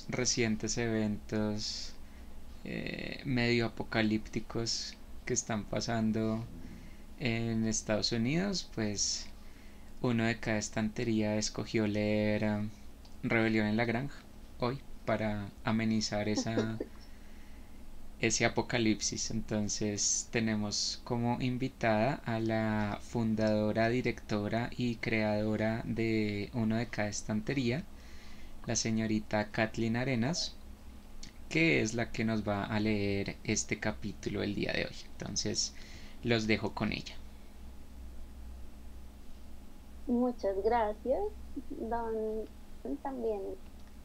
recientes eventos medio apocalípticos que están pasando en Estados Unidos, pues uno de cada estantería escogió leer Rebelión en la Granja hoy para amenizar ese apocalipsis. Entonces tenemos como invitada a la fundadora, directora y creadora de uno de cada estantería, la señorita Kathleen Arenas, que es la que nos va a leer este capítulo el día de hoy. Entonces los dejo con ella. Muchas gracias, don también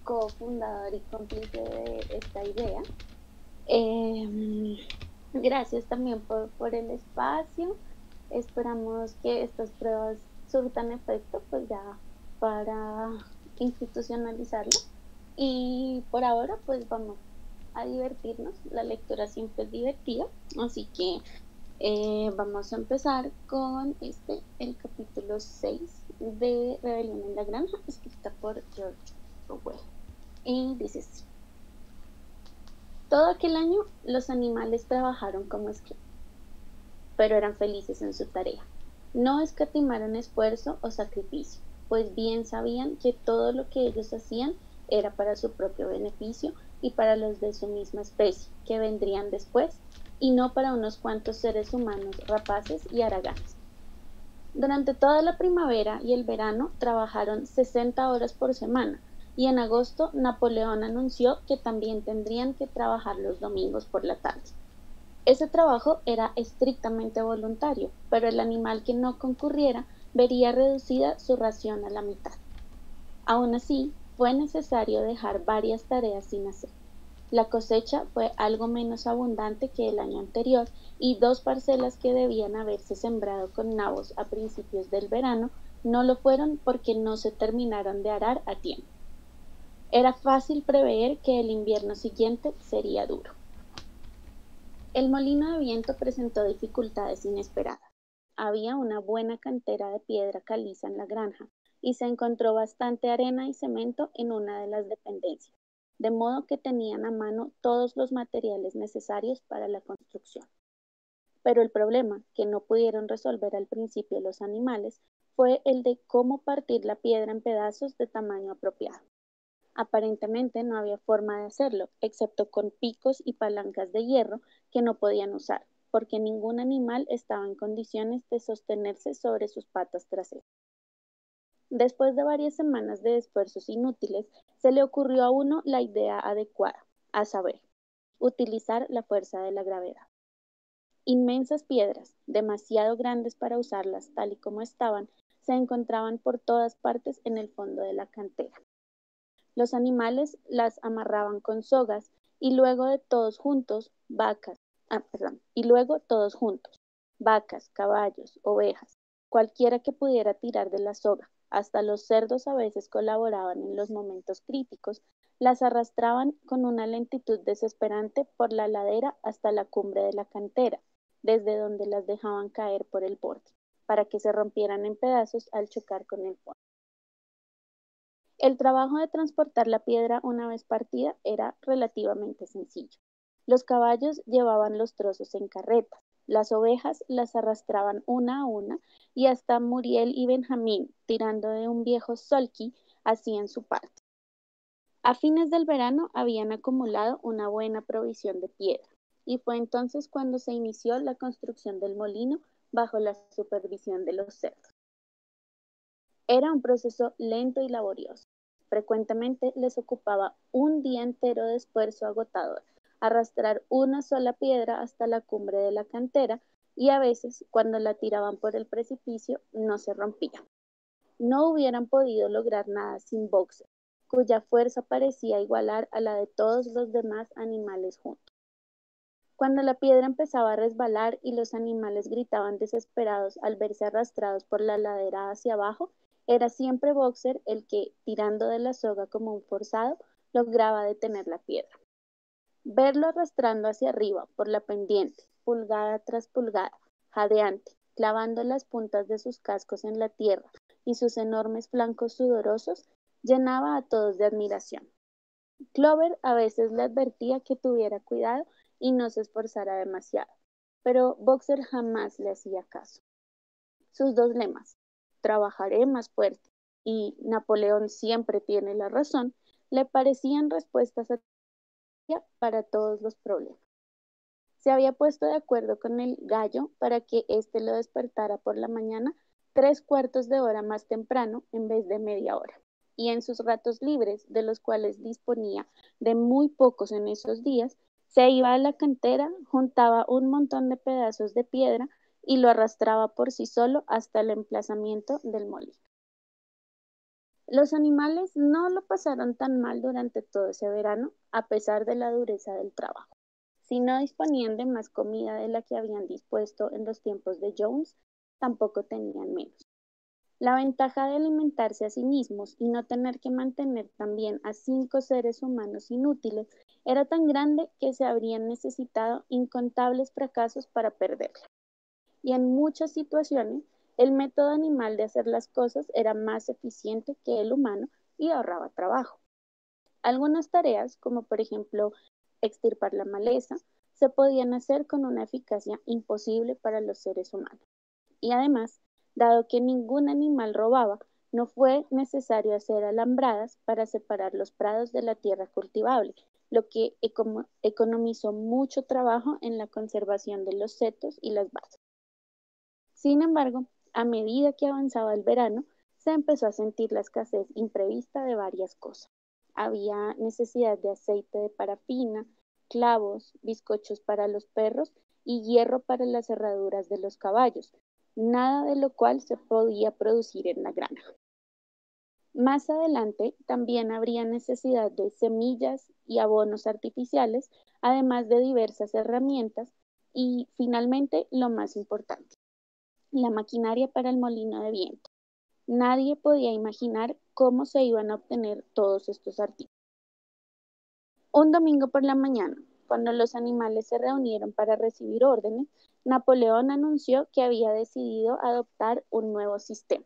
cofundador y cómplice de esta idea. Em, Gracias también por el espacio. Esperamos que estas pruebas surtan efecto, pues ya para institucionalizarlo. Y por ahora, pues vamos a divertirnos. La lectura siempre es divertida, así que vamos a empezar con el capítulo 6 de Rebelión en la Granja, escrita por George Orwell. Y dice así: todo aquel año los animales trabajaron como esclavos, pero eran felices en su tarea. No escatimaron esfuerzo o sacrificio, pues bien sabían que todo lo que ellos hacían era para su propio beneficio y para los de su misma especie, que vendrían después, y no para unos cuantos seres humanos rapaces y haraganes. Durante toda la primavera y el verano trabajaron 60 horas por semana, y en agosto Napoleón anunció que también tendrían que trabajar los domingos por la tarde. Ese trabajo era estrictamente voluntario, pero el animal que no concurriera vería reducida su ración a la mitad. Aun así, fue necesario dejar varias tareas sin hacer. La cosecha fue algo menos abundante que el año anterior y dos parcelas que debían haberse sembrado con nabos a principios del verano no lo fueron porque no se terminaron de arar a tiempo. Era fácil prever que el invierno siguiente sería duro. El molino de viento presentó dificultades inesperadas. Había una buena cantera de piedra caliza en la granja y se encontró bastante arena y cemento en una de las dependencias, de modo que tenían a mano todos los materiales necesarios para la construcción. Pero el problema que no pudieron resolver al principio los animales fue el de cómo partir la piedra en pedazos de tamaño apropiado. Aparentemente no había forma de hacerlo, excepto con picos y palancas de hierro que no podían usar, porque ningún animal estaba en condiciones de sostenerse sobre sus patas traseras. Después de varias semanas de esfuerzos inútiles, se le ocurrió a uno la idea adecuada, a saber, utilizar la fuerza de la gravedad. Inmensas piedras, demasiado grandes para usarlas tal y como estaban, se encontraban por todas partes en el fondo de la cantera. Los animales las amarraban con sogas y luego de todos juntos, y luego todos juntos, vacas, caballos, ovejas, cualquiera que pudiera tirar de la soga, hasta los cerdos a veces colaboraban en los momentos críticos, las arrastraban con una lentitud desesperante por la ladera hasta la cumbre de la cantera, desde donde las dejaban caer por el borde, para que se rompieran en pedazos al chocar con el fondo. El trabajo de transportar la piedra una vez partida era relativamente sencillo. Los caballos llevaban los trozos en carretas, las ovejas las arrastraban una a una y hasta Muriel y Benjamín, tirando de un viejo sulky, hacían su parte. A fines del verano habían acumulado una buena provisión de piedra y fue entonces cuando se inició la construcción del molino bajo la supervisión de los cerdos. Era un proceso lento y laborioso. Frecuentemente les ocupaba un día entero de esfuerzo agotador arrastrar una sola piedra hasta la cumbre de la cantera y a veces, cuando la tiraban por el precipicio, no se rompía. No hubieran podido lograr nada sin Boxer, cuya fuerza parecía igualar a la de todos los demás animales juntos. Cuando la piedra empezaba a resbalar y los animales gritaban desesperados al verse arrastrados por la ladera hacia abajo, era siempre Boxer el que, tirando de la soga como un forzado, lograba detener la piedra. Verlo arrastrando hacia arriba por la pendiente, pulgada tras pulgada, jadeante, clavando las puntas de sus cascos en la tierra y sus enormes flancos sudorosos, llenaba a todos de admiración. Clover a veces le advertía que tuviera cuidado y no se esforzara demasiado, pero Boxer jamás le hacía caso. Sus dos lemas, trabajaré más fuerte y Napoleón siempre tiene la razón, le parecían respuestas para todos los problemas. Se había puesto de acuerdo con el gallo para que éste lo despertara por la mañana 3/4 de hora más temprano en vez de media hora. Y en sus ratos libres, de los cuales disponía de muy pocos en esos días, se iba a la cantera, juntaba un montón de pedazos de piedra y lo arrastraba por sí solo hasta el emplazamiento del molino. Los animales no lo pasaron tan mal durante todo ese verano, a pesar de la dureza del trabajo. Si no disponían de más comida de la que habían dispuesto en los tiempos de Jones, tampoco tenían menos. La ventaja de alimentarse a sí mismos y no tener que mantener también a 5 seres humanos inútiles era tan grande que se habrían necesitado incontables fracasos para perderla. Y en muchas situaciones, el método animal de hacer las cosas era más eficiente que el humano y ahorraba trabajo. Algunas tareas, como por ejemplo extirpar la maleza, se podían hacer con una eficacia imposible para los seres humanos. Y además, dado que ningún animal robaba, no fue necesario hacer alambradas para separar los prados de la tierra cultivable, lo que economizó mucho trabajo en la conservación de los setos y las bases. Sin embargo, a medida que avanzaba el verano, se empezó a sentir la escasez imprevista de varias cosas. Había necesidad de aceite de parafina, clavos, bizcochos para los perros y hierro para las herraduras de los caballos, nada de lo cual se podía producir en la granja. Más adelante también habría necesidad de semillas y abonos artificiales, además de diversas herramientas y, finalmente, lo más importante, la maquinaria para el molino de viento. Nadie podía imaginar cómo se iban a obtener todos estos artículos. Un domingo por la mañana, cuando los animales se reunieron para recibir órdenes, Napoleón anunció que había decidido adoptar un nuevo sistema.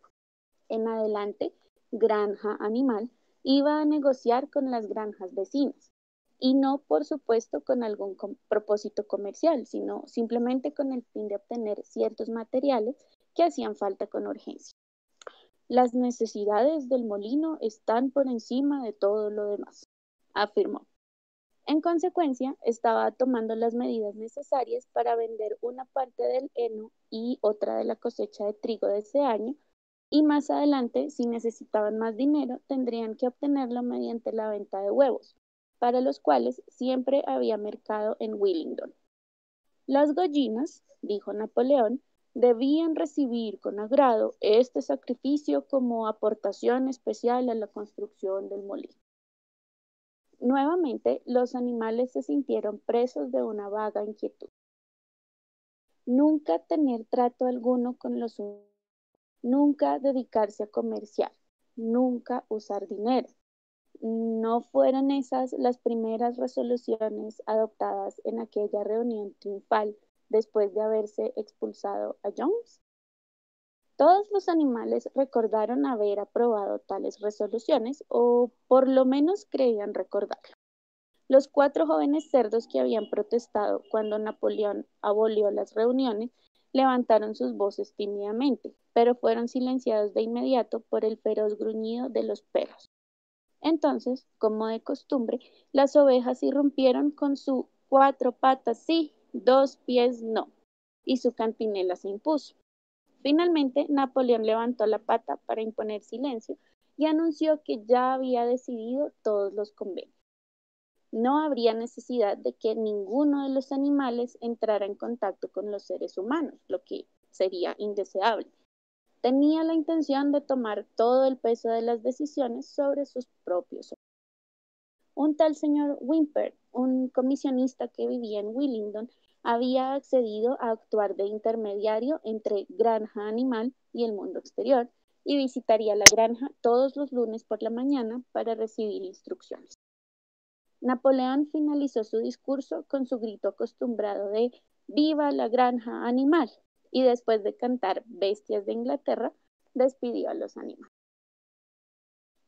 En adelante, Granja Animal iba a negociar con las granjas vecinas, y no, por supuesto, con algún propósito comercial, sino simplemente con el fin de obtener ciertos materiales que hacían falta con urgencia. Las necesidades del molino están por encima de todo lo demás, afirmó. En consecuencia, estaba tomando las medidas necesarias para vender una parte del heno y otra de la cosecha de trigo de ese año, y más adelante, si necesitaban más dinero, tendrían que obtenerlo mediante la venta de huevos, para los cuales siempre había mercado en Willingdon. Las gallinas, dijo Napoleón, debían recibir con agrado este sacrificio como aportación especial a la construcción del molino. Nuevamente, los animales se sintieron presos de una vaga inquietud. Nunca tener trato alguno con los humanos, nunca dedicarse a comerciar, nunca usar dinero. ¿No fueron esas las primeras resoluciones adoptadas en aquella reunión triunfal después de haberse expulsado a Jones? Todos los animales recordaron haber aprobado tales resoluciones, o por lo menos creían recordarlo. Los 4 jóvenes cerdos que habían protestado cuando Napoleón abolió las reuniones levantaron sus voces tímidamente, pero fueron silenciados de inmediato por el feroz gruñido de los perros. Entonces, como de costumbre, las ovejas irrumpieron con su 4 patas sí, 2 pies no, y su cantinela se impuso. Finalmente, Napoleón levantó la pata para imponer silencio y anunció que ya había decidido todos los convenios. No habría necesidad de que ninguno de los animales entrara en contacto con los seres humanos, lo que sería indeseable. Tenía la intención de tomar todo el peso de las decisiones sobre sus propios hombros. Un tal señor Whymper, un comisionista que vivía en Willingdon, había accedido a actuar de intermediario entre Granja Animal y el mundo exterior, y visitaría la granja todos los lunes por la mañana para recibir instrucciones. Napoleón finalizó su discurso con su grito acostumbrado de ¡Viva la granja animal! Y después de cantar Bestias de Inglaterra, despidió a los animales.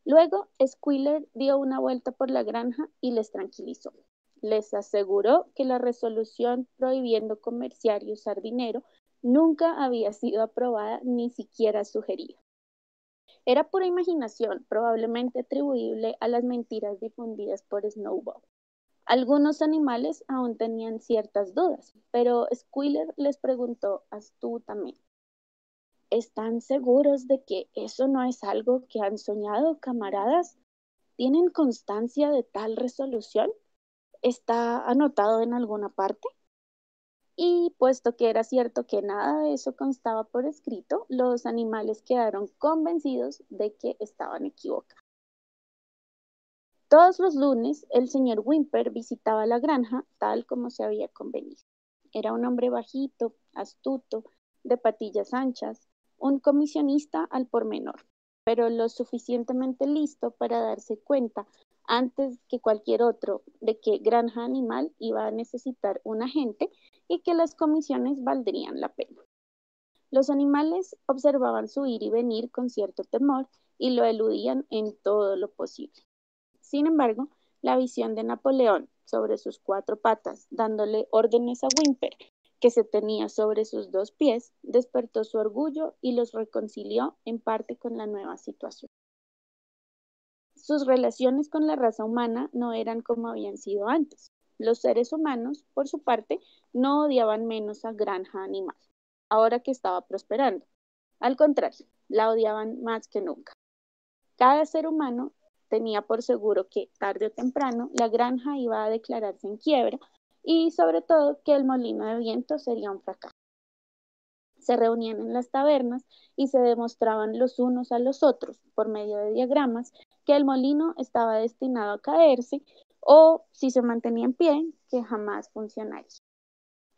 Luego, Squealer dio una vuelta por la granja y les tranquilizó. Les aseguró que la resolución prohibiendo comerciar y usar dinero nunca había sido aprobada ni siquiera sugerida. Era pura imaginación, probablemente atribuible a las mentiras difundidas por Snowball. Algunos animales aún tenían ciertas dudas, pero Squealer les preguntó astutamente: ¿están seguros de que eso no es algo que han soñado, camaradas? ¿Tienen constancia de tal resolución? ¿Está anotado en alguna parte? Y puesto que era cierto que nada de eso constaba por escrito, los animales quedaron convencidos de que estaban equivocados. Todos los lunes el señor Whymper visitaba la granja tal como se había convenido. Era un hombre bajito, astuto, de patillas anchas, un comisionista al por menor, pero lo suficientemente listo para darse cuenta antes que cualquier otro de que Granja Animal iba a necesitar un agente y que las comisiones valdrían la pena. Los animales observaban su ir y venir con cierto temor y lo eludían en todo lo posible. Sin embargo, la visión de Napoleón sobre sus cuatro patas, dándole órdenes a Whymper, que se tenía sobre sus dos pies, despertó su orgullo y los reconcilió en parte con la nueva situación. Sus relaciones con la raza humana no eran como habían sido antes. Los seres humanos, por su parte, no odiaban menos a Granja Animal, ahora que estaba prosperando. Al contrario, la odiaban más que nunca. Cada ser humano tenía por seguro que, tarde o temprano, la granja iba a declararse en quiebra y, sobre todo, que el molino de viento sería un fracaso. Se reunían en las tabernas y se demostraban los unos a los otros, por medio de diagramas, que el molino estaba destinado a caerse o, si se mantenía en pie, que jamás funcionaría.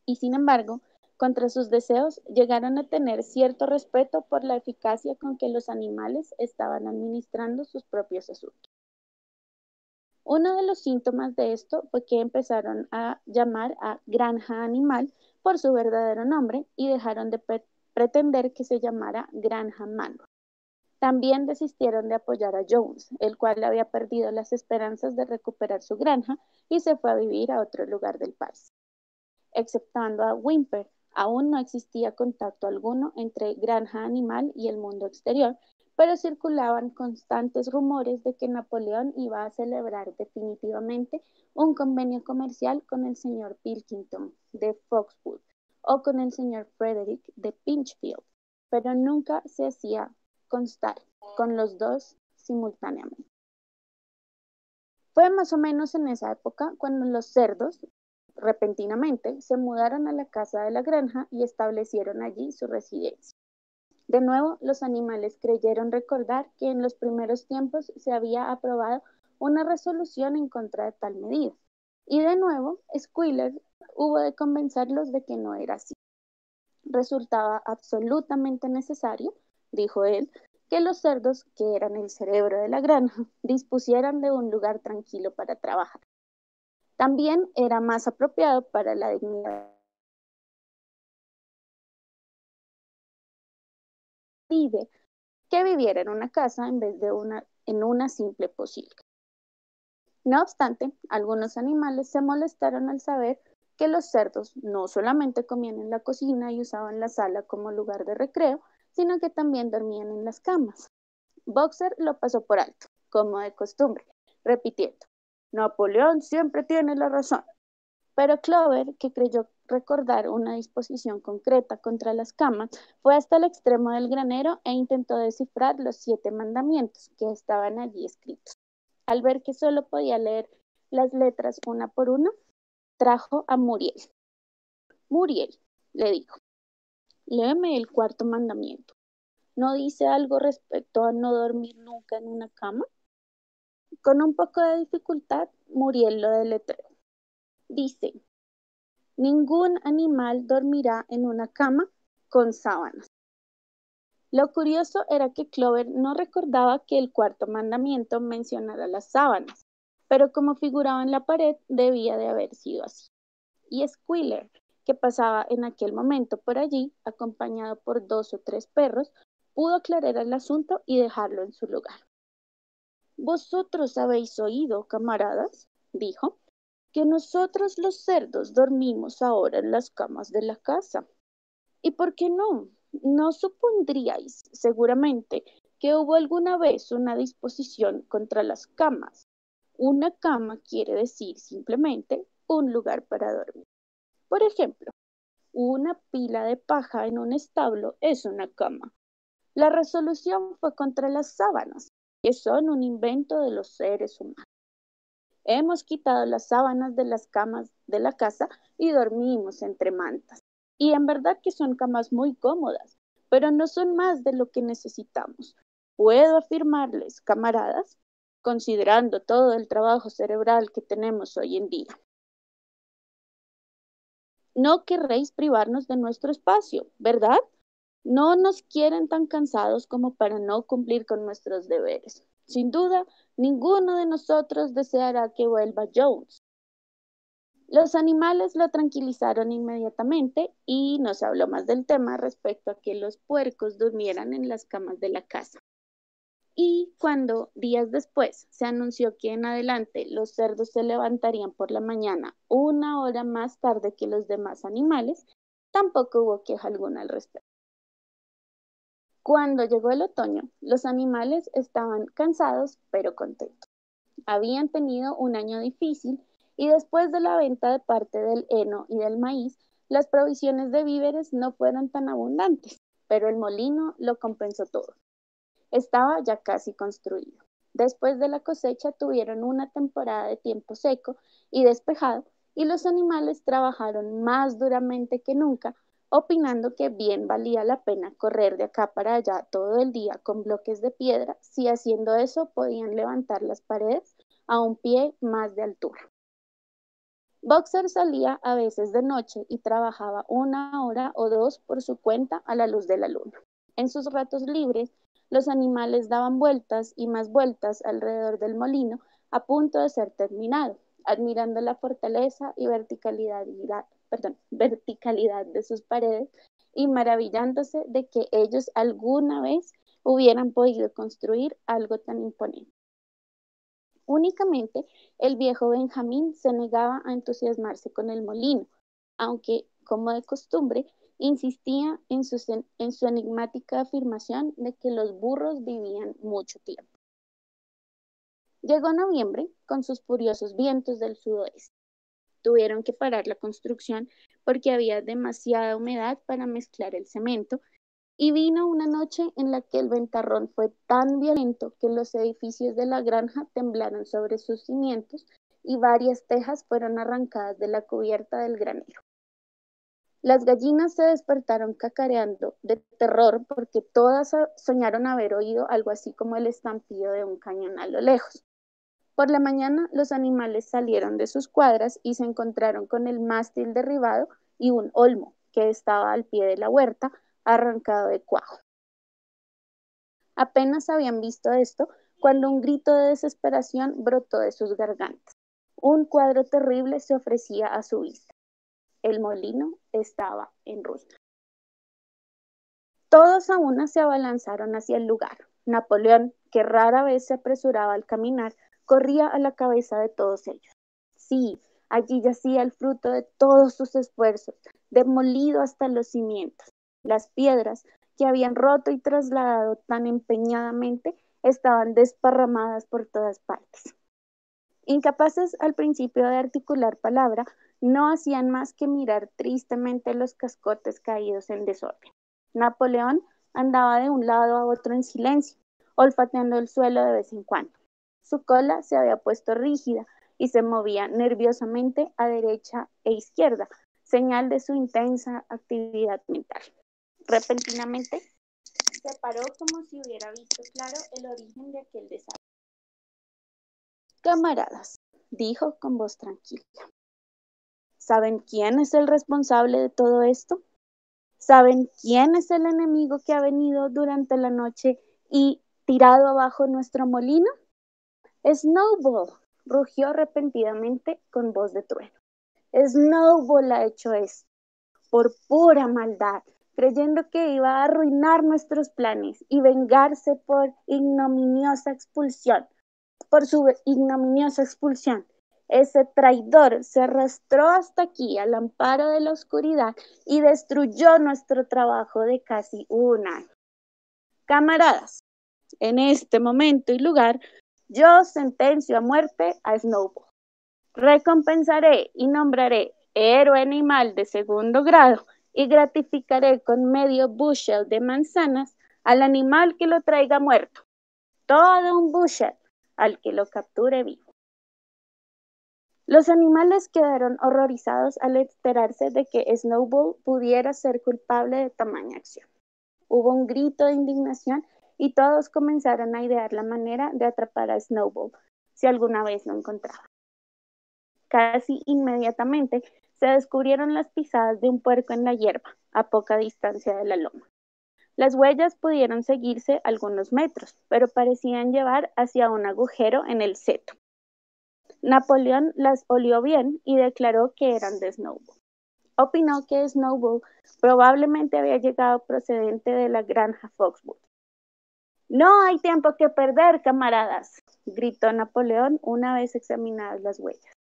Y sin embargo, contra sus deseos, llegaron a tener cierto respeto por la eficacia con que los animales estaban administrando sus propios asuntos. Uno de los síntomas de esto fue que empezaron a llamar a Granja Animal por su verdadero nombre y dejaron de pretender que se llamara Granja Manor. También desistieron de apoyar a Jones, el cual había perdido las esperanzas de recuperar su granja y se fue a vivir a otro lugar del país. Exceptuando a Whymper, aún no existía contacto alguno entre Granja Animal y el mundo exterior, pero circulaban constantes rumores de que Napoleón iba a celebrar definitivamente un convenio comercial con el señor Pilkington de Foxwood o con el señor Frederick de Pinchfield, pero nunca se hacía constar con los dos simultáneamente. Fue más o menos en esa época cuando los cerdos, repentinamente, se mudaron a la casa de la granja y establecieron allí su residencia. De nuevo, los animales creyeron recordar que en los primeros tiempos se había aprobado una resolución en contra de tal medida. Y de nuevo, Squealer hubo de convencerlos de que no era así. Resultaba absolutamente necesario, dijo él, que los cerdos, que eran el cerebro de la granja, dispusieran de un lugar tranquilo para trabajar. También era más apropiado para la dignidad que viviera en una casa en vez de en una simple posilga. No obstante, algunos animales se molestaron al saber que los cerdos no solamente comían en la cocina y usaban la sala como lugar de recreo, sino que también dormían en las camas. Boxer lo pasó por alto, como de costumbre, repitiendo: Napoleón siempre tiene la razón. Pero Clover, que creyó recordar una disposición concreta contra las camas, fue hasta el extremo del granero e intentó descifrar los 7 mandamientos que estaban allí escritos. Al ver que solo podía leer las letras una por una, trajo a Muriel. Muriel, le dijo, léeme el cuarto mandamiento. ¿No dice algo respecto a no dormir nunca en una cama? Con un poco de dificultad, Muriel lo deletreó. Dice: ningún animal dormirá en una cama con sábanas. Lo curioso era que Clover no recordaba que el cuarto mandamiento mencionara las sábanas, pero como figuraba en la pared, debía de haber sido así. Y Squealer, que pasaba en aquel momento por allí, acompañado por 2 o 3 perros, pudo aclarar el asunto y dejarlo en su lugar. Vosotros habéis oído, camaradas, dijo, que nosotros los cerdos dormimos ahora en las camas de la casa. ¿Y por qué no? ¿No supondríais seguramente que hubo alguna vez una disposición contra las camas? Una cama quiere decir simplemente un lugar para dormir. Por ejemplo, una pila de paja en un establo es una cama. La resolución fue contra las sábanas, que son un invento de los seres humanos. Hemos quitado las sábanas de las camas de la casa y dormimos entre mantas. Y en verdad que son camas muy cómodas, pero no son más de lo que necesitamos. Puedo afirmarles, camaradas, considerando todo el trabajo cerebral que tenemos hoy en día. No querréis privarnos de nuestro espacio, ¿verdad? No nos quieren tan cansados como para no cumplir con nuestros deberes. Sin duda, ninguno de nosotros deseará que vuelva Jones. Los animales lo tranquilizaron inmediatamente y no se habló más del tema respecto a que los puercos durmieran en las camas de la casa. Y cuando, días después, se anunció que en adelante los cerdos se levantarían por la mañana una hora más tarde que los demás animales, tampoco hubo queja alguna al respecto. Cuando llegó el otoño, los animales estaban cansados pero contentos. Habían tenido un año difícil y después de la venta de parte del heno y del maíz, las provisiones de víveres no fueron tan abundantes, pero el molino lo compensó todo. Estaba ya casi construido. Después de la cosecha tuvieron una temporada de tiempo seco y despejado y los animales trabajaron más duramente que nunca, opinando que bien valía la pena correr de acá para allá todo el día con bloques de piedra si haciendo eso podían levantar las paredes a un pie más de altura. Boxer salía a veces de noche y trabajaba una hora o dos por su cuenta a la luz de la luna. En sus ratos libres, los animales daban vueltas y más vueltas alrededor del molino a punto de ser terminado, admirando la fortaleza y verticalidad de sus paredes y maravillándose de que ellos alguna vez hubieran podido construir algo tan imponente. Únicamente el viejo Benjamín se negaba a entusiasmarse con el molino, aunque, como de costumbre, insistía en su enigmática afirmación de que los burros vivían mucho tiempo. Llegó noviembre con sus furiosos vientos del sudoeste. Tuvieron que parar la construcción porque había demasiada humedad para mezclar el cemento y vino una noche en la que el ventarrón fue tan violento que los edificios de la granja temblaron sobre sus cimientos y varias tejas fueron arrancadas de la cubierta del granero. Las gallinas se despertaron cacareando de terror porque todas soñaron haber oído algo así como el estampido de un cañón a lo lejos. Por la mañana los animales salieron de sus cuadras y se encontraron con el mástil derribado y un olmo que estaba al pie de la huerta arrancado de cuajo. Apenas habían visto esto cuando un grito de desesperación brotó de sus gargantas. Un cuadro terrible se ofrecía a su vista. El molino estaba en ruinas. Todos a una se abalanzaron hacia el lugar. Napoleón, que rara vez se apresuraba al caminar, corría a la cabeza de todos ellos. Sí, allí yacía el fruto de todos sus esfuerzos, demolido hasta los cimientos. Las piedras que habían roto y trasladado tan empeñadamente estaban desparramadas por todas partes. Incapaces al principio de articular palabra, no hacían más que mirar tristemente los cascotes caídos en desorden. Napoleón andaba de un lado a otro en silencio, olfateando el suelo de vez en cuando. Su cola se había puesto rígida y se movía nerviosamente a derecha e izquierda, señal de su intensa actividad mental. Repentinamente se paró como si hubiera visto claro el origen de aquel desastre. Camaradas, dijo con voz tranquila, ¿saben quién es el responsable de todo esto? ¿Saben quién es el enemigo que ha venido durante la noche y tirado abajo nuestro molino? Snowball, rugió repentinamente con voz de trueno. Snowball ha hecho esto, por pura maldad, creyendo que iba a arruinar nuestros planes y vengarse por ignominiosa expulsión. por su ignominiosa expulsión. Ese traidor se arrastró hasta aquí al amparo de la oscuridad y destruyó nuestro trabajo de casi un año. Camaradas, en este momento y lugar, yo sentencio a muerte a Snowball. Recompensaré y nombraré héroe animal de segundo grado y gratificaré con medio bushel de manzanas al animal que lo traiga muerto. Todo un bushel al que lo capture vivo. Los animales quedaron horrorizados al enterarse de que Snowball pudiera ser culpable de tamaña acción. Hubo un grito de indignación y todos comenzaron a idear la manera de atrapar a Snowball si alguna vez lo encontraban. Casi inmediatamente se descubrieron las pisadas de un puerco en la hierba, a poca distancia de la loma. Las huellas pudieron seguirse algunos metros, pero parecían llevar hacia un agujero en el seto. Napoleón las olió bien y declaró que eran de Snowball. Opinó que Snowball probablemente había llegado procedente de la granja Foxwood. No hay tiempo que perder, camaradas, gritó Napoleón una vez examinadas las huellas.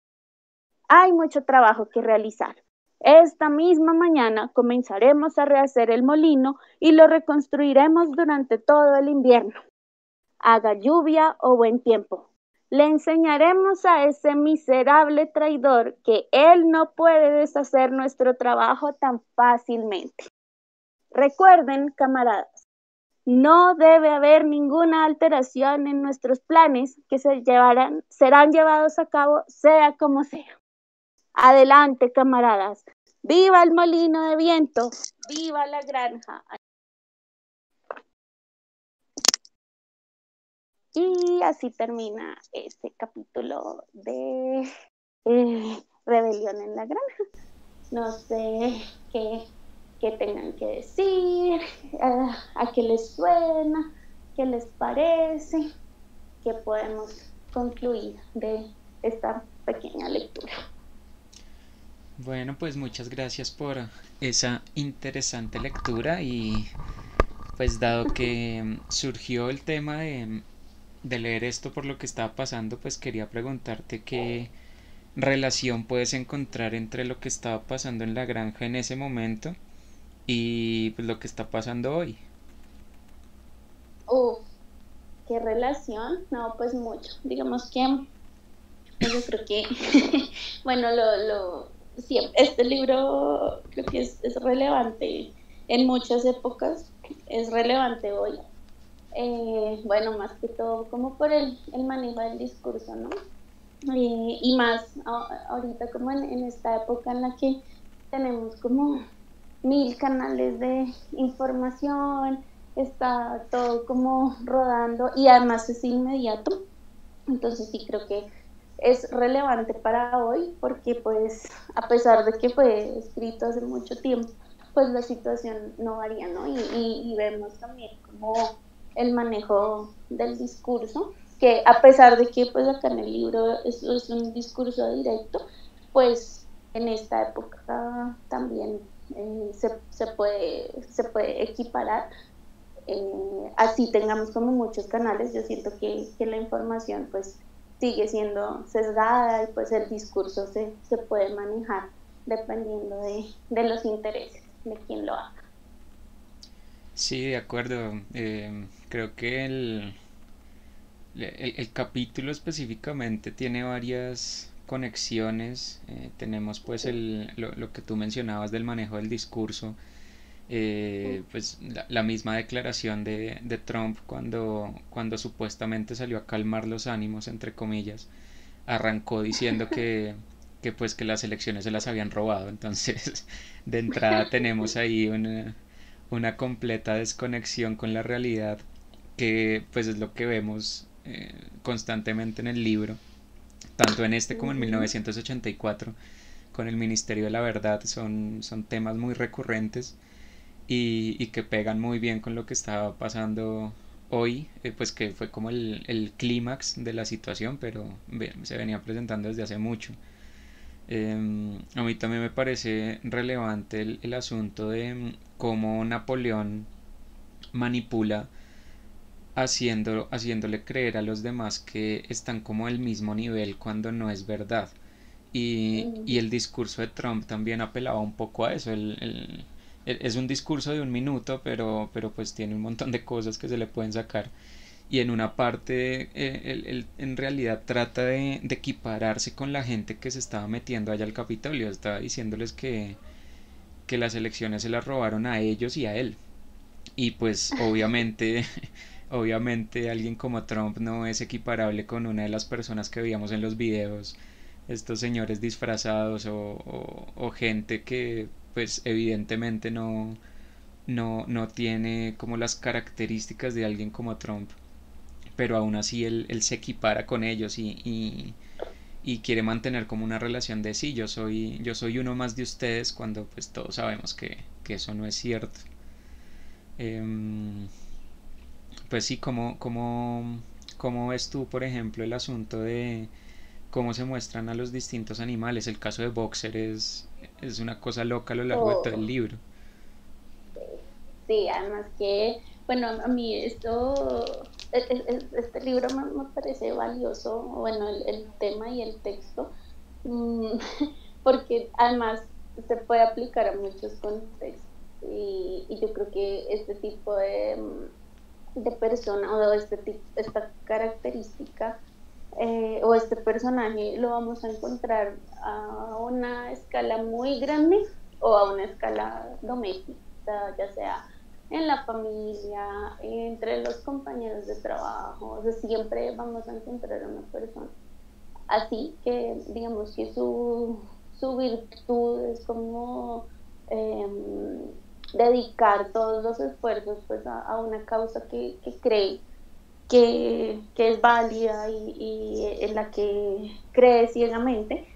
Hay mucho trabajo que realizar. Esta misma mañana comenzaremos a rehacer el molino y lo reconstruiremos durante todo el invierno. Haga lluvia o buen tiempo. Le enseñaremos a ese miserable traidor que él no puede deshacer nuestro trabajo tan fácilmente. Recuerden, camaradas, no debe haber ninguna alteración en nuestros planes que serán llevados a cabo sea como sea. Adelante, camaradas. ¡Viva el molino de viento! ¡Viva la granja! Y así termina este capítulo de Rebelión en la Granja. No sé qué tengan que decir, a qué les suena, qué les parece, qué podemos concluir de esta pequeña lectura. Bueno, pues muchas gracias por esa interesante lectura y pues dado que surgió el tema de leer esto por lo que estaba pasando, pues quería preguntarte qué relación puedes encontrar entre lo que estaba pasando en la granja en ese momento y pues lo que está pasando hoy. ¿Qué relación? No, pues mucho. Digamos que yo creo que, bueno, este libro creo que es relevante en muchas épocas, es relevante hoy. Bueno, más que todo como por el manejo del discurso, ¿no? Y más ahorita como en esta época en la que tenemos como 1000 canales de información, está todo como rodando y además es inmediato. Entonces sí creo que es relevante para hoy porque pues a pesar de que fue escrito hace mucho tiempo, pues la situación no varía, ¿no? Y vemos también como el manejo del discurso, que a pesar de que pues acá en el libro es un discurso directo, pues en esta época también se puede equiparar. Así tengamos como muchos canales, yo siento que la información pues sigue siendo sesgada y pues el discurso se puede manejar dependiendo de los intereses de quien lo haga. Sí, de acuerdo. Creo que el capítulo específicamente tiene varias conexiones. Tenemos pues lo que tú mencionabas del manejo del discurso. Pues la misma declaración de Trump cuando supuestamente salió a calmar los ánimos, entre comillas, arrancó diciendo que pues que las elecciones se las habían robado. Entonces, de entrada tenemos ahí una completa desconexión con la realidad, que pues es lo que vemos constantemente en el libro, tanto en este como en 1984, con el Ministerio de la Verdad. Son temas muy recurrentes y que pegan muy bien con lo que estaba pasando hoy, pues que fue como el clímax de la situación, pero se venía presentando desde hace mucho. A mí también me parece relevante el asunto de cómo Napoleón manipula haciéndole creer a los demás que están como al mismo nivel cuando no es verdad. Y Mm, el discurso de Trump también apelaba un poco a eso. Es un discurso de un minuto, pero pues tiene un montón de cosas que se le pueden sacar. Y en una parte, él en realidad trata de equipararse con la gente que se estaba metiendo allá al Capitolio. Estaba diciéndoles que las elecciones se las robaron a ellos y a él. Y pues obviamente, obviamente alguien como Trump no es equiparable con una de las personas que veíamos en los videos, estos señores disfrazados o gente que pues evidentemente no tiene como las características de alguien como Trump, pero aún así él se equipara con ellos y quiere mantener como una relación de sí, yo soy uno más de ustedes cuando pues todos sabemos que eso no es cierto. Em, pues sí, ¿cómo ves tú, por ejemplo, el asunto de cómo se muestran a los distintos animales? El caso de Boxer es una cosa loca a lo largo de todo el oh, libro. sí, además que, bueno, a mí este libro me parece valioso, bueno, el tema y el texto, mm, porque además se puede aplicar a muchos contextos y yo creo que este tipo de persona o esta característica o este personaje lo vamos a encontrar a una escala muy grande o a una escala doméstica, ya sea en la familia, entre los compañeros de trabajo, o sea, siempre vamos a encontrar a una persona. Así que digamos que su virtud es como eh, dedicar todos los esfuerzos pues a una causa que cree que es válida y en la que cree ciegamente.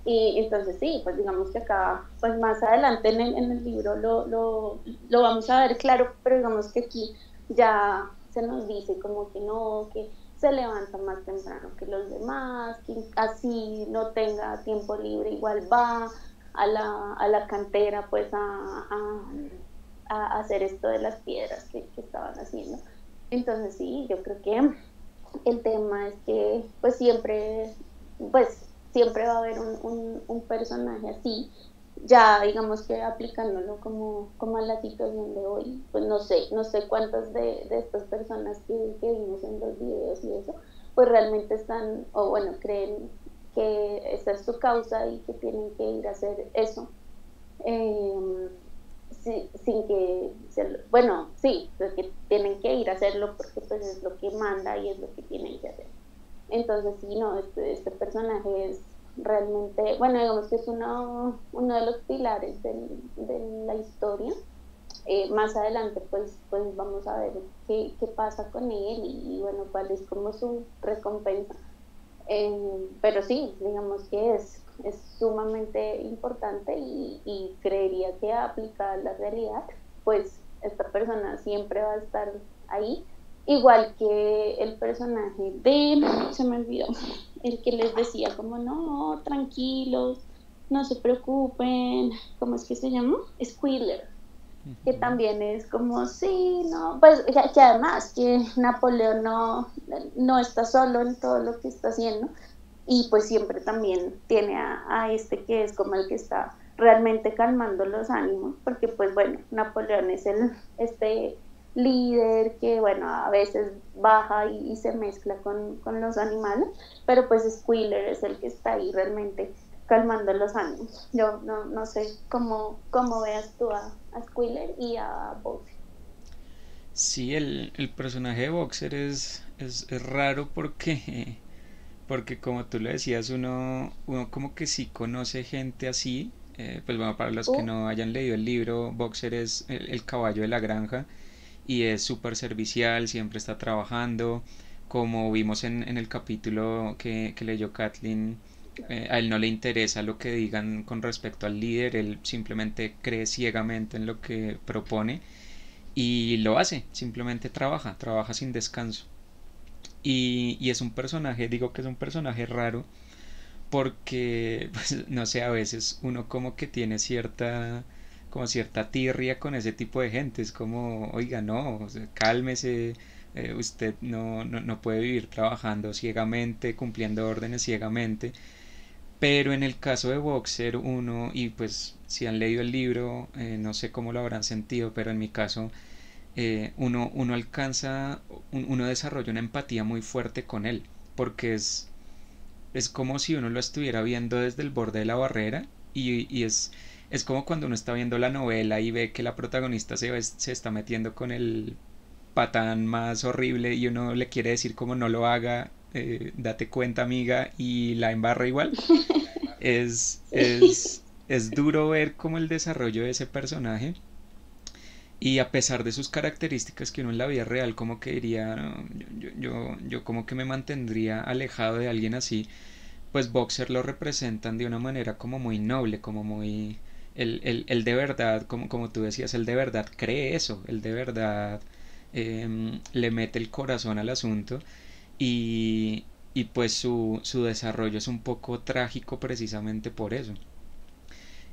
Y entonces sí, pues digamos que acá, pues más adelante en el libro lo vamos a ver claro, pero digamos que aquí ya se nos dice como que no, que se levanta más temprano que los demás, que así no tenga tiempo libre, igual va a la cantera pues a hacer esto de las piedras que estaban haciendo. Entonces sí, yo creo que el tema es que pues siempre va a haber un personaje así, ya digamos que aplicándolo como a la situación de hoy, pues no sé cuántas de estas personas que vimos en los videos y eso, pues realmente están, o bueno, creen que esa es su causa y que tienen que ir a hacer eso. Eh, sin que, bueno, sí, pues que tienen que ir a hacerlo porque pues es lo que manda y es lo que tienen que hacer. Entonces, sí, no, este personaje es realmente, bueno, digamos que es uno de los pilares de la historia. Más adelante, pues vamos a ver qué pasa con él y bueno, cuál es como su recompensa. Pero sí, digamos que es sumamente importante y creería que aplicada a la realidad, pues esta persona siempre va a estar ahí, igual que el personaje se me olvidó, el que les decía como no, tranquilos, no se preocupen, ¿cómo es que se llama? Squealer, que también es como, sí, no, pues que además que Napoleón no está solo en todo lo que está haciendo y pues siempre también tiene a este que es como el que está realmente calmando los ánimos, porque pues bueno, Napoleón es este líder que bueno, a veces baja y se mezcla con los animales, pero pues Squealer es el que está ahí realmente calmando los ánimos. Yo no sé cómo veas tú a Squealer y a Buffy. Sí, el personaje de Boxer es raro porque como tú lo decías, uno como que sí conoce gente así. Pues bueno, para los que Uh, no hayan leído el libro, Boxer es el caballo de la granja y es súper servicial, siempre está trabajando. Como vimos en el capítulo que leyó Kathleen, a él no le interesa lo que digan con respecto al líder, él simplemente cree ciegamente en lo que propone y lo hace, simplemente trabaja sin descanso. Y es un personaje, digo que es un personaje raro, porque, pues, no sé, a veces uno como que tiene como cierta tirria con ese tipo de gente, es como, oiga, no, o sea, cálmese, usted no puede vivir trabajando ciegamente, cumpliendo órdenes ciegamente. Pero en el caso de Boxer, uno, y pues si han leído el libro, no sé cómo lo habrán sentido, pero en mi caso, uno alcanza, uno desarrolla una empatía muy fuerte con él, porque es como si uno lo estuviera viendo desde el borde de la barrera y es como cuando uno está viendo la novela y ve que la protagonista se está metiendo con el patán más horrible y uno le quiere decir como no lo haga, date cuenta amiga y la embarra igual. Sí. Es duro ver como el desarrollo de ese personaje y a pesar de sus características que uno en la vida real como que diría, "No, yo como que me mantendría alejado de alguien así", pues Boxer lo representan de una manera como muy noble, como muy... Él de verdad, como tú decías, él de verdad cree eso, él de verdad le mete el corazón al asunto y pues su desarrollo es un poco trágico precisamente por eso.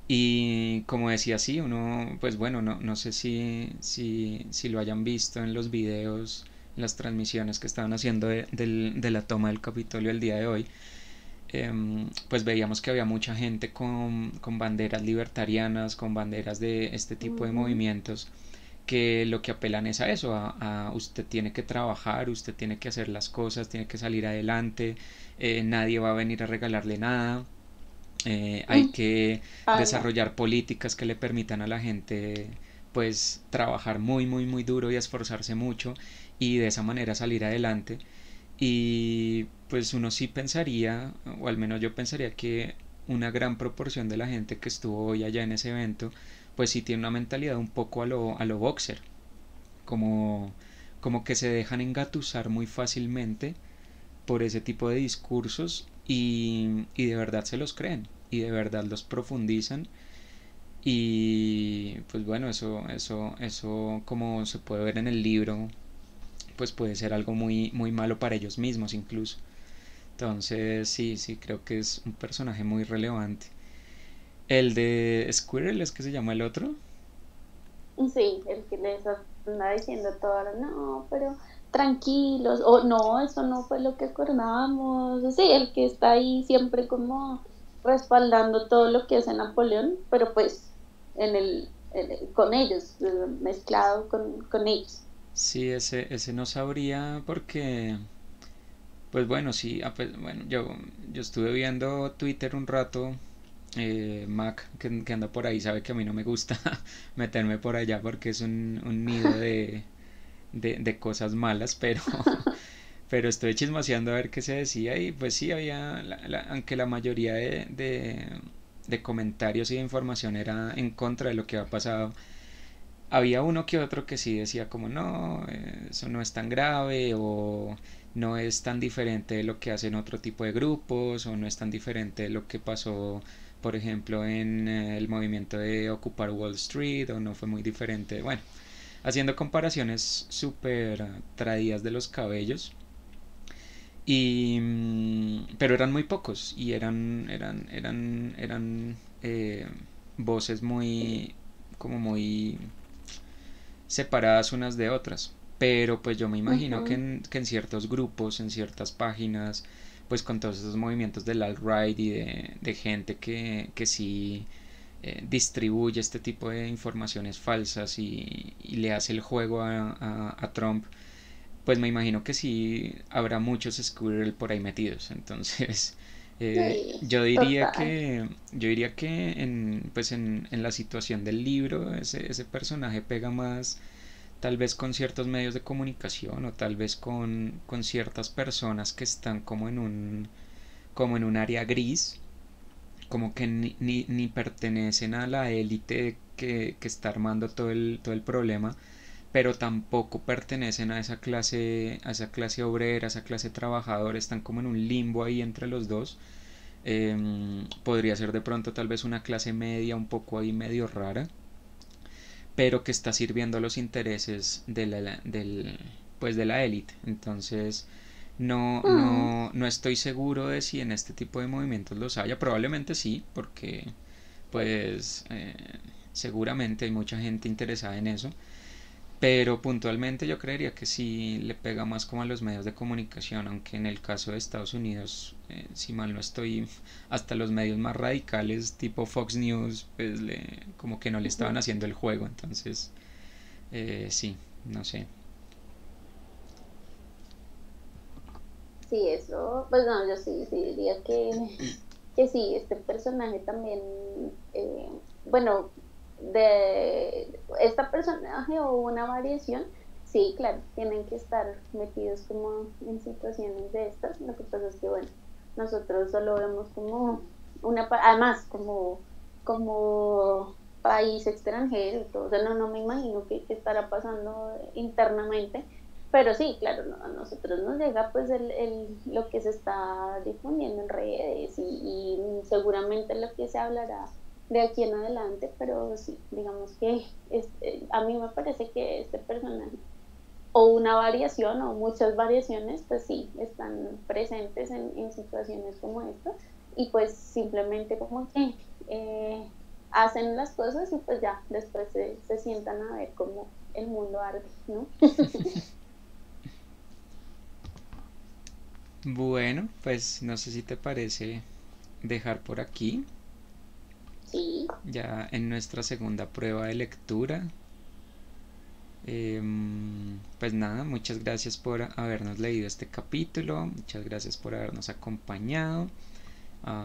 Y como decía, sí, uno, pues bueno, no sé si lo hayan visto en los videos, en las transmisiones que estaban haciendo de la toma del Capitolio el día de hoy, pues veíamos que había mucha gente con banderas libertarianas, con banderas de este tipo de Ujú. movimientos, que lo que apelan es a eso, a usted tiene que trabajar, usted tiene que hacer las cosas, tiene que salir adelante, nadie va a venir a regalarle nada, hay Mm. que Ay, no. desarrollar políticas que le permitan a la gente pues trabajar muy duro y esforzarse mucho y de esa manera salir adelante. Y pues uno sí pensaría, o al menos yo pensaría que una gran proporción de la gente que estuvo hoy allá en ese evento, pues sí tiene una mentalidad un poco a lo boxer, como, como que se dejan engatusar muy fácilmente por ese tipo de discursos y de verdad se los creen y de verdad los profundizan y pues bueno, eso como se puede ver en el libro, pues puede ser algo muy malo para ellos mismos incluso. Entonces sí, creo que es un personaje muy relevante. El de Squirrel es que se llama el otro. Sí, el que les anda diciendo todo ahora, no, pero tranquilos, o no, eso no fue lo que acordábamos. Sí, el que está ahí siempre como respaldando todo lo que hace Napoleón, pero pues con ellos, mezclado con ellos. Sí, ese no sabría porque, pues bueno, sí, pues, bueno, yo estuve viendo Twitter un rato. Mac que anda por ahí sabe que a mí no me gusta meterme por allá porque es un nido de cosas malas, pero estoy chismoseando a ver qué se decía y pues sí había, aunque la mayoría de comentarios y de información era en contra de lo que ha pasado, había uno que otro que sí decía como no, eso no es tan grave o no es tan diferente de lo que hacen otro tipo de grupos o no es tan diferente de lo que pasó por ejemplo en el movimiento de ocupar Wall Street o no fue muy diferente, bueno, haciendo comparaciones súper traídas de los cabellos y pero eran muy pocos y eran voces muy como muy separadas unas de otras. Pero pues yo me imagino Ujú. que en ciertos grupos, en ciertas páginas, pues con todos esos movimientos del alt-right y de gente que sí distribuye este tipo de informaciones falsas y le hace el juego a Trump, pues me imagino que sí habrá muchos Squirrel por ahí metidos. Entonces, Sí, total. yo diría que pues en la situación del libro, ese personaje pega más tal vez con ciertos medios de comunicación o tal vez con ciertas personas que están como en un área gris, como que ni pertenecen a la élite que está armando todo el problema, pero tampoco pertenecen a esa clase obrera, a esa clase trabajadora, están como en un limbo ahí entre los dos. Podría ser de pronto tal vez una clase media un poco ahí medio rara, pero que está sirviendo a los intereses pues de la élite. Entonces, Mm. no estoy seguro de si en este tipo de movimientos los haya. Probablemente sí, porque pues seguramente hay mucha gente interesada en eso. Pero puntualmente yo creería que sí le pega más como a los medios de comunicación, aunque en el caso de Estados Unidos, si mal no estoy, hasta los medios más radicales tipo Fox News, pues como que no le estaban Ujú. haciendo el juego, entonces sí, no sé. Sí, eso, pues no, yo sí, sí diría que sí, este personaje también, bueno, de esta personaje o una variación, sí, claro, tienen que estar metidos como en situaciones de estas. Lo que pasa es que, bueno, nosotros solo vemos como además, como país extranjero y todo, o sea, no me imagino qué estará pasando internamente, pero sí, claro, a nosotros nos llega pues lo que se está difundiendo en redes y seguramente lo que se hablará de aquí en adelante, pero sí, digamos que a mí me parece que este personaje, o una variación o muchas variaciones, pues sí, están presentes en situaciones como esta y pues simplemente como que hacen las cosas y pues ya después se sientan a ver cómo el mundo arde, ¿no? Bueno, pues no sé si te parece dejar por aquí, Sí. ya en nuestra segunda prueba de lectura. Pues nada, muchas gracias por habernos leído este capítulo, muchas gracias por habernos acompañado.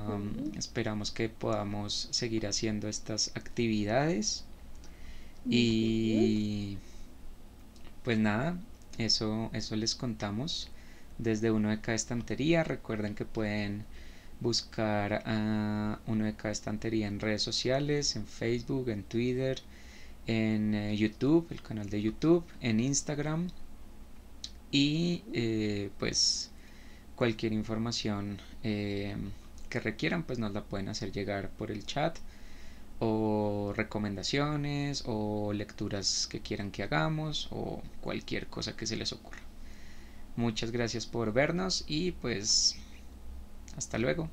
Sí. Esperamos que podamos seguir haciendo estas actividades Ujú. y pues nada, eso les contamos desde uno de cada estantería. Recuerden que pueden buscar a uno de cada estantería en redes sociales, en Facebook, en Twitter, en YouTube, el canal de YouTube, en Instagram y pues cualquier información que requieran pues nos la pueden hacer llegar por el chat o recomendaciones o lecturas que quieran que hagamos o cualquier cosa que se les ocurra. Muchas gracias por vernos y pues hasta luego.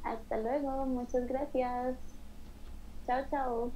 Hasta luego, muchas gracias. Chao, chao.